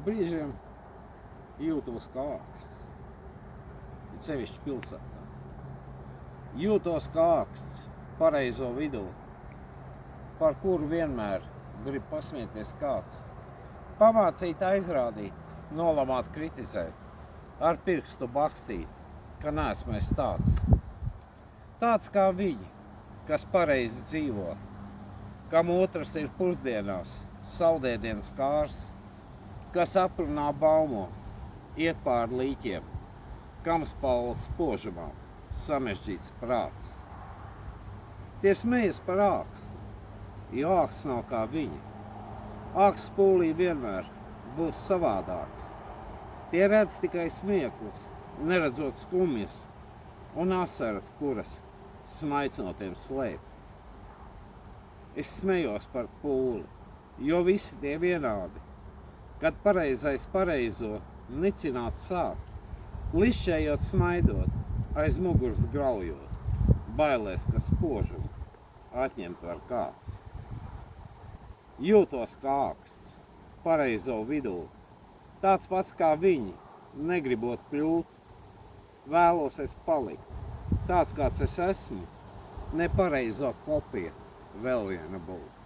brīžiem jūtos kā āksts, it sevišķi pilsētā. Jūtos kā āksts pareizo vidū, par kuru vienmēr grib pasmieties kāds. Pamācīt, aizrādīt, nolamāt, kritizēt, ar pirkstu bakstīt, ka neesmu es tāds. Tāds kā viņi, kas pareizi dzīvo, kam otrs ir pusdienās, saldēdienas kārs, kas aprunā baumo, iet pār līķiem, kam spaules spožumā, samežģīts prāts. Tie smejas par ākstu, jo āksts nav kā viņi. Āksts pūlī vienmēr būs savādāks. Tie redz tikai smieklus, neredzot skumjas un asaras, kuras smaicnotiem slēp. Es smejos par pūli, jo visi tie vienādi, kad pareizais pareizo nicināt sāk, lišķējot smaidot, aiz muguras graujot, bailēs, ka spožumu atņemt var kāds. Jūtos kā āksts, pareizo vidū, tāds pats kā viņi, negribot kļūt, vēlos es palikt, tāds kāds es esmu, nepareizo kopija vēl viena būt.